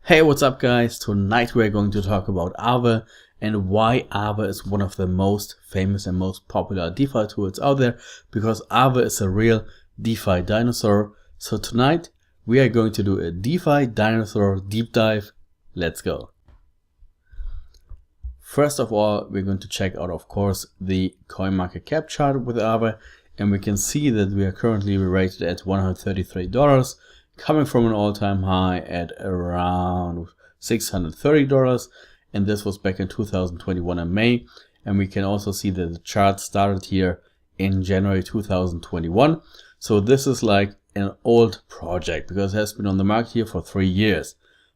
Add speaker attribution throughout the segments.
Speaker 1: Hey, what's up guys? Tonight we're going to talk about Aave and why Aave is one of the most famous and most popular DeFi tools out there, because Aave is a real DeFi dinosaur. So tonight we are going to do a DeFi dinosaur deep dive. Let's go. First of all, we're going to check out, of course, the CoinMarketCap chart with Aave, and we can see that we are currently rated at $133. Coming from an all-time high at around $630, and this was back in 2021 in May. And we can also see that the chart started here in January 2021. So this is like an old project because it has been on the market here for 3 years.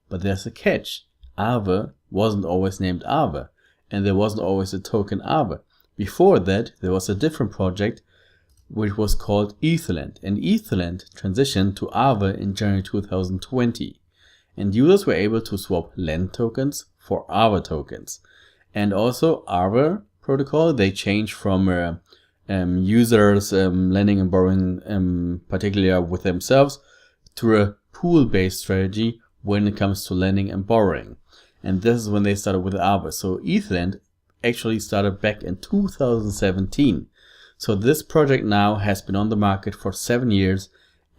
Speaker 1: But there's a catch. Aave wasn't always named Aave, and there wasn't always a token Aave. Before that, there was a different project which was called Ethereum, and Ethereum transitioned to Aave in January 2020. And users were able to swap LEND tokens for Aave tokens. And also Aave protocol, they changed from users lending and borrowing particularly with themselves to a pool-based strategy when it comes to lending and borrowing. And this is when they started with Aave. So Ethereum actually started back in 2017. So this project now has been on the market for 7 years,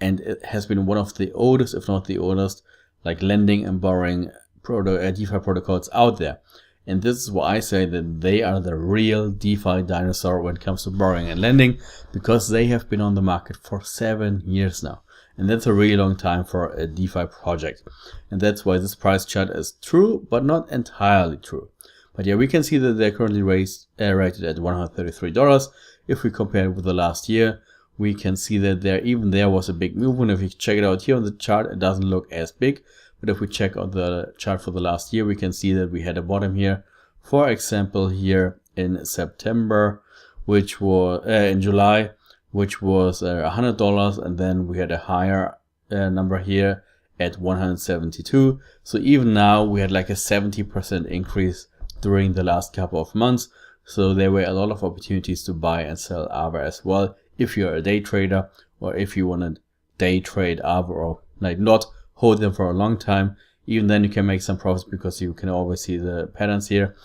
Speaker 1: and it has been one of the oldest, if not the oldest, like lending and borrowing DeFi protocols out there. And this is why I say that they are the real DeFi dinosaur when it comes to borrowing and lending, because they have been on the market for 7 years now. And that's a really long time for a DeFi project. And that's why this price chart is true, but not entirely true. But yeah, we can see that they're currently rated at $133. If we compare it with the last year, we can see that there was a big movement. If you check it out here on the chart, it doesn't look as big. But if we check out the chart for the last year, we can see that we had a bottom here. For example, here in September, which was in July, which was $100, and then we had a higher number here at 172. So even now we had like a 70% increase during the last couple of months. So there were a lot of opportunities to buy and sell Aave as well. If you're a day trader, or if you want to day trade Aave, or like not hold them for a long time, even then you can make some profits because you can always see the patterns here.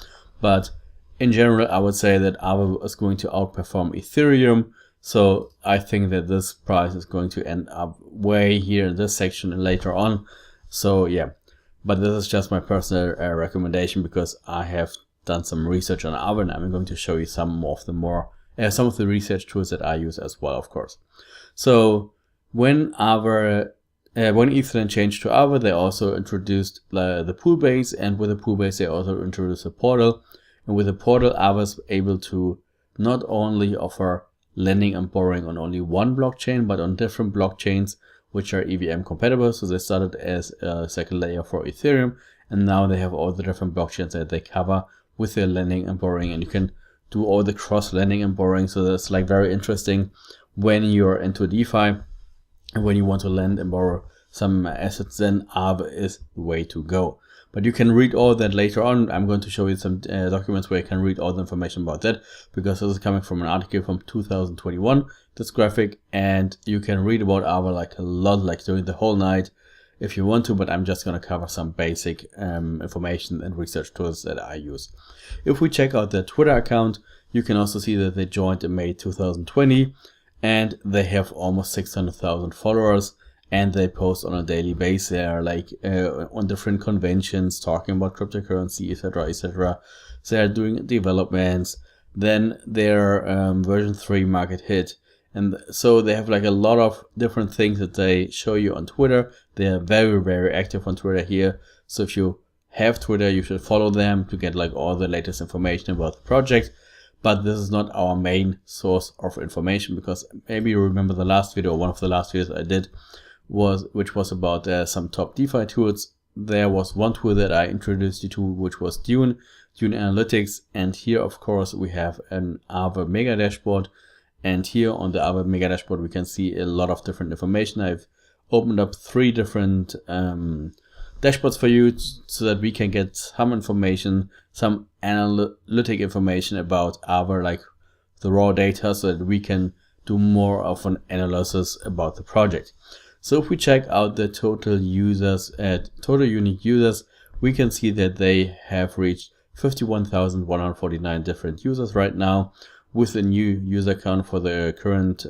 Speaker 1: But in general, I would say that Aave is going to outperform Ethereum. So I think that this price is going to end up way here in this section and later on. So yeah, but this is just my personal recommendation, because I have done some research on Aave, and I'm going to show you some of the research tools that I use as well, of course. So when Ethereum changed to Aave, they also introduced the pool base, and with the pool base they also introduced a portal. And with the portal, Aave is able to not only offer lending and borrowing on only one blockchain, but on different blockchains which are EVM compatible. So they started as a second layer for Ethereum, and now they have all the different blockchains that they cover with their lending and borrowing, and you can do all the cross lending and borrowing. So that's like very interesting when you're into DeFi and when you want to lend and borrow some assets, then Aave is the way to go. But you can read all that later on. I'm going to show you some documents where you can read all the information about that, because this is coming from an article from 2021, this graphic, and you can read about Aave like a lot, like during the whole night if you want to, but I'm just going to cover some basic information and research tools that I use. If we check out their Twitter account, you can also see that they joined in May 2020, and they have almost 600,000 followers, and they post on a daily basis. They are like on different conventions talking about cryptocurrency, etc., etc. They are doing developments. Then their version 3 market hit. And so they have like a lot of different things that they show you on Twitter. They are very, very active on Twitter here. So if you have Twitter, you should follow them to get like all the latest information about the project. But this is not our main source of information, because maybe you remember the last video, one of the last videos I did, which was about some top DeFi tools. There was one tool that I introduced you to, which was Dune Analytics. And here, of course, we have an Aave mega dashboard. And here on the Aave mega dashboard, we can see a lot of different information. I've opened up 3 different dashboards for you so that we can get some information, some analytic information about Aave, like the raw data, so that we can do more of an analysis about the project. So if we check out the total users at total unique users, we can see that they have reached 51,149 different users right now, with a new user count for the current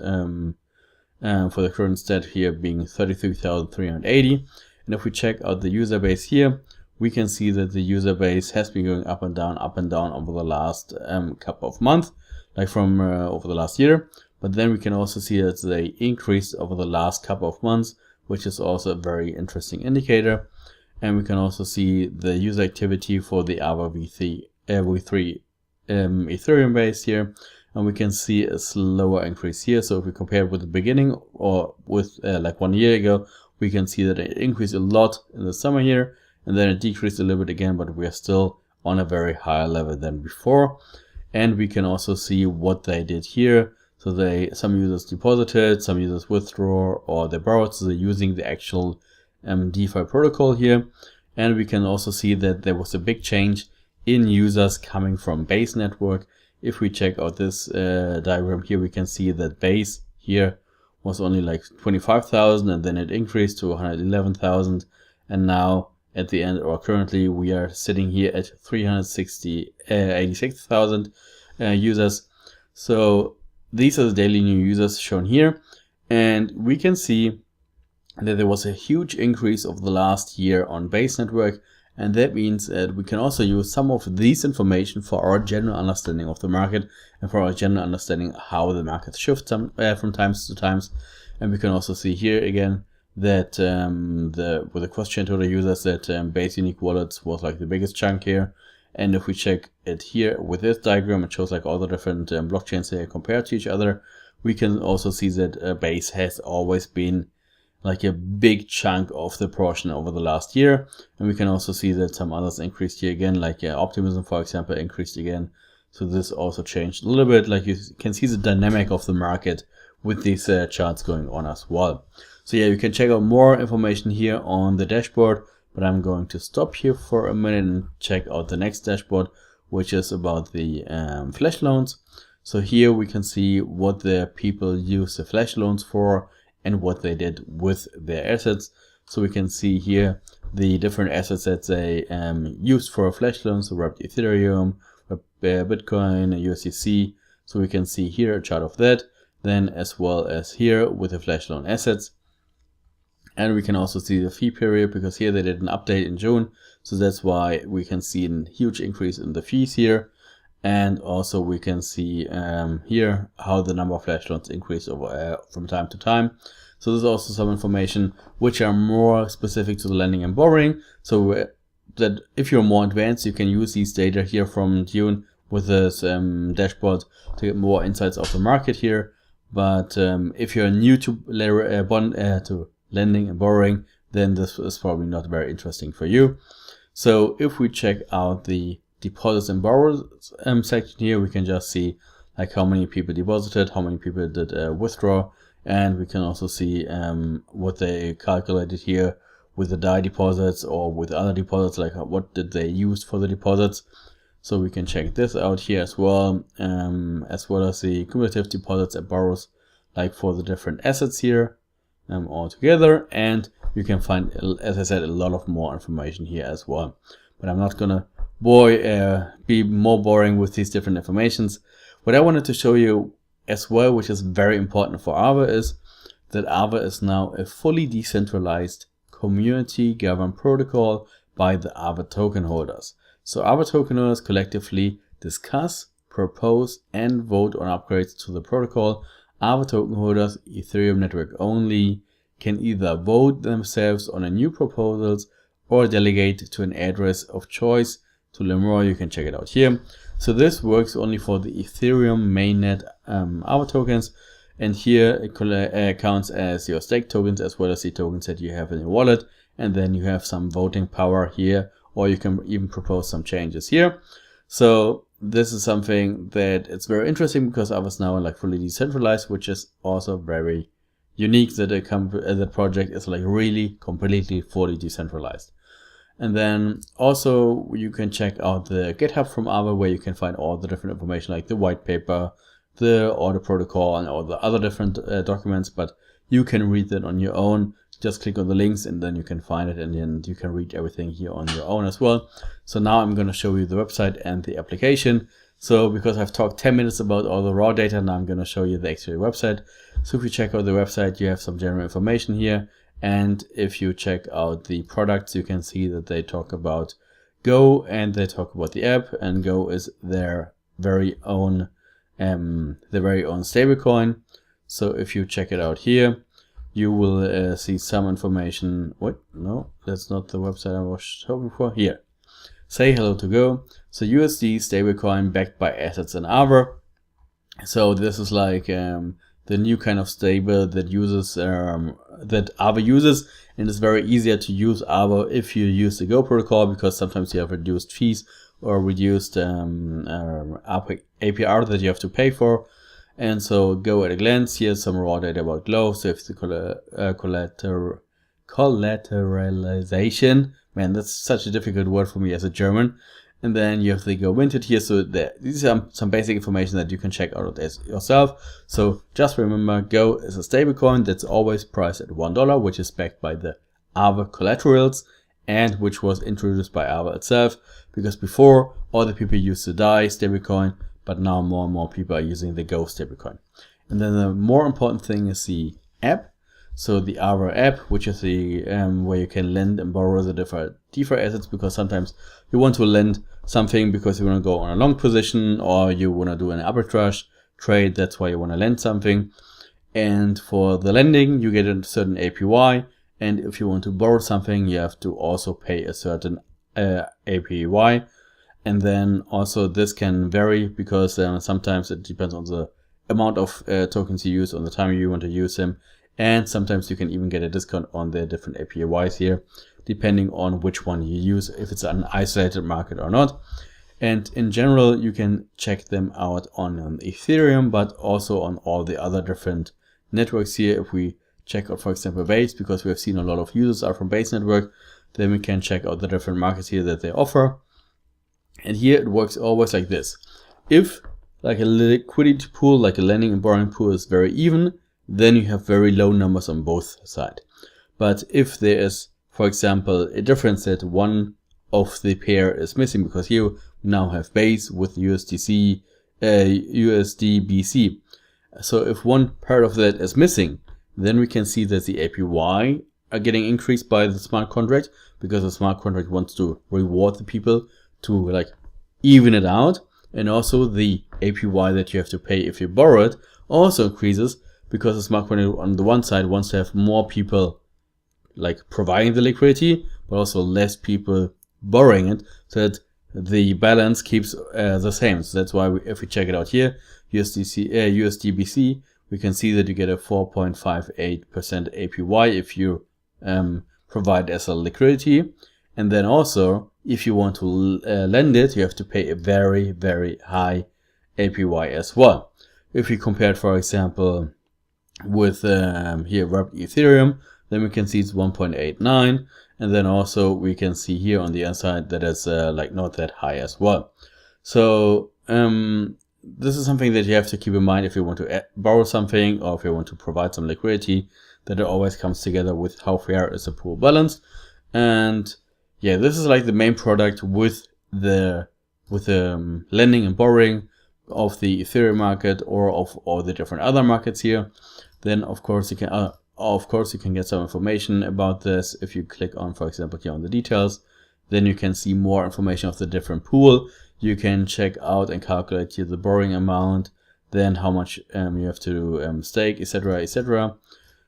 Speaker 1: stat here being 33,380. And if we check out the user base here, we can see that the user base has been going up and down over the last couple of months, like from over the last year. But then we can also see that they increased over the last couple of months, which is also a very interesting indicator. And we can also see the user activity for the Aave v3 Ethereum base here. And we can see a slower increase here. So if we compare with the beginning or with like 1 year ago, we can see that it increased a lot in the summer here, and then it decreased a little bit again, but we are still on a very higher level than before. And we can also see what they did here. So some users deposited, some users withdraw, or they borrowed, so they're using the actual DeFi protocol here. And we can also see that there was a big change in users coming from Base network. If we check out this diagram here, we can see that Base here was only like 25,000, and then it increased to 111,000, and now at the end, or currently, we are sitting here at 86,000 users. So these are the daily new users shown here, and we can see that there was a huge increase over the last year on Base network, and that means that we can also use some of this information for our general understanding of the market and for our general understanding how the market shifts from times to times. And we can also see here again that with the cross-chain total users, that Base unique wallets was like the biggest chunk here. And if we check it here with this diagram, it shows like all the different blockchains here compared to each other. We can also see that Base has always been like a big chunk of the portion over the last year. And we can also see that some others increased here again, like Optimism, for example, increased again. So this also changed a little bit. Like you can see the dynamic of the market with these charts going on as well. So yeah, you can check out more information here on the dashboard, but I'm going to stop here for a minute and check out the next dashboard, which is about the flash loans. So here we can see what the people use the flash loans for and what they did with their assets. So we can see here the different assets that they used for a flash loan. So wrapped Ethereum, Bitcoin, USDC. So we can see here a chart of that, then as well as here with the flash loan assets. And we can also see the fee period, because here they did an update in June. So that's why we can see a huge increase in the fees here. And also we can see here how the number of flash loans increase over from time to time. So there's also some information which are more specific to the lending and borrowing. So that if you're more advanced, you can use these data here from Dune with this dashboard to get more insights of the market here. But if you're new to lending and borrowing, then this is probably not very interesting for you. So if we check out the deposits and borrows section here, we can just see like how many people deposited, how many people did withdraw, and we can also see what they calculated here with the DAI deposits or with other deposits, like what did they use for the deposits. So we can check this out here as well as the cumulative deposits and borrows, like for the different assets here all together. And you can find, as I said, a lot of more information here as well. But I'm not gonna be more boring with these different informations. What I wanted to show you as well, which is very important for Aave, is that Aave is now a fully decentralized community governed protocol by the Aave token holders. So Aave token holders collectively discuss, propose, and vote on upgrades to the protocol. Aave token holders, Ethereum network only, can either vote themselves on a new proposals or delegate to an address of choice. To learn more, you can check it out here. So this works only for the Ethereum mainnet Aave tokens, and here it counts as your stake tokens as well as the tokens that you have in your wallet, and then you have some voting power here, or you can even propose some changes here. So this is something that it's very interesting because Aave is now like fully decentralized, which is also very unique that the project is like really completely fully decentralized. And then also you can check out the GitHub from Aave, where you can find all the different information like the white paper, the order protocol, and all the other different documents. But You can read that on your own. Just click on the links and then you can find it, and then you can read everything here on your own as well. So now I'm going to show you the website and the application. So because I've talked 10 minutes about all the raw data, now I'm going to show you the actual website. So if you check out the website, you have some general information here. And if you check out the products, you can see that they talk about Go and they talk about the app, and Go is their very own stablecoin. So if you check it out here, you will see some information. Wait, no, that's not the website I was hoping for. Here, say hello to Go. So USD stablecoin backed by assets in Aave. So this is like the new kind of stable that uses that Aave uses, and it's very easier to use Aave if you use the Go protocol, because sometimes you have reduced fees or reduced APR that you have to pay for. And so Go at a glance, here's some raw data about Go. So if the collateralization, man, that's such a difficult word for me as a German. And then you have the Go minted here. So these are some basic information that you can check out as yourself. So just remember, Go is a stablecoin that's always priced at $1, which is backed by the Aave collaterals, and which was introduced by Aave itself, because before all the people used the DAI stablecoin, but now more and more people are using the Go stablecoin. And then the more important thing is the app. So the Aave app, which is the where you can lend and borrow the different DeFi assets, because sometimes you want to lend something because you want to go on a long position, or you want to do an arbitrage trade. That's why you want to lend something. And for the lending, you get a certain APY. And if you want to borrow something, you have to also pay a certain APY. And then also this can vary, because sometimes it depends on the amount of tokens you use, on the time you want to use them. And sometimes you can even get a discount on the different APYs here, depending on which one you use, if it's an isolated market or not. And in general, you can check them out on Ethereum, but also on all the other different networks here. If we check out, for example, Base, because we have seen a lot of users are from Base network, then we can check out the different markets here that they offer. And here it works always like this. If like a liquidity pool, like a lending and borrowing pool, is very even, then you have very low numbers on both sides. But if there is, for example, a difference that one of the pair is missing, because here we now have Base with USDC, USDBC. So if one part of that is missing, then we can see that the APY are getting increased by the smart contract, because the smart contract wants to reward the people to like even it out. And also the APY that you have to pay if you borrow it also increases, because the smart contract on the one side wants to have more people like providing the liquidity, but also less people borrowing it, so that the balance keeps the same. So that's why if we check it out here, USDBC, we can see that you get a 4.58% APY if you provide as a liquidity. And then also, if you want to lend it, you have to pay a very, very high APY as well. If we compare it, for example, with here Ethereum, then we can see it's 1.89, and then also we can see here on the other side that it's like not that high as well. So this is something that you have to keep in mind if you want to borrow something, or if you want to provide some liquidity, that it always comes together with how fair is the pool balance. And yeah, this is like the main product with the lending and borrowing of the Ethereum market, or of all the different other markets here. Then of course you can get some information about this. If you click on, for example, here on the details, then you can see more information of the different pool. You can check out and calculate here the borrowing amount, then how much you have to stake, etc., etc.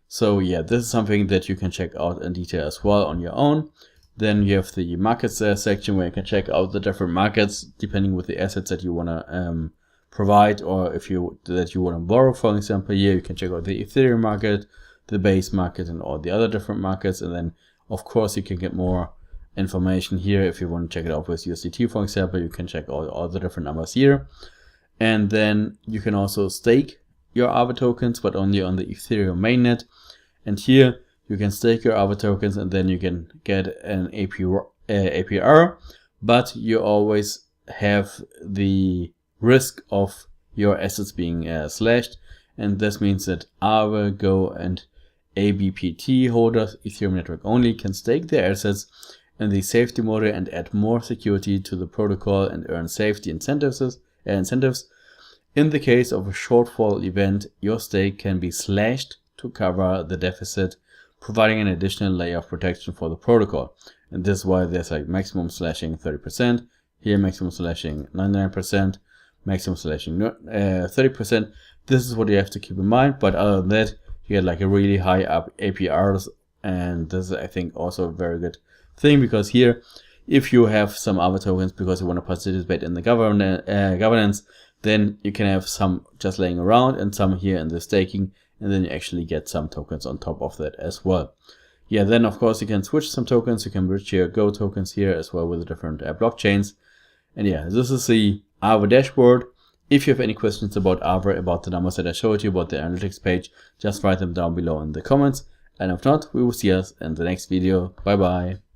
Speaker 1: So yeah, this is something that you can check out in detail as well on your own. Then you have the markets section, where you can check out the different markets depending with the assets that you want to provide, or if you want to borrow. For example, here you can check out the Ethereum market, the Base market, and all the other different markets. And then of course you can get more information here. If you want to check it out with USDT, for example, you can check out all the different numbers here. And then you can also stake your Aave tokens, but only on the Ethereum mainnet. And here you can stake your Aave tokens, and then you can get an APR, but you always have the risk of your assets being slashed. And this means that Aave, Go, and ABPT holders, Ethereum network only, can stake their assets in the safety mode and add more security to the protocol and earn safety incentives. In the case of a shortfall event, your stake can be slashed to cover the deficit, providing an additional layer of protection for the protocol. And this is why there's like maximum slashing 30%, here maximum slashing 99%, maximum slashing 30%. This is what you have to keep in mind, but other than that, you get like a really high up APRs, and this is, I think, also a very good thing, because here, if you have some Aave tokens because you want to participate in the governance, then you can have some just laying around and some here in the staking, and then you actually get some tokens on top of that as well. Yeah, then of course you can switch some tokens, you can bridge your Go tokens here as well with the different blockchains. And yeah, this is the Aave dashboard. If you have any questions about Aave, about the numbers that I showed you, about the analytics page, just write them down below in the comments. And if not, we will see us in the next video. Bye bye.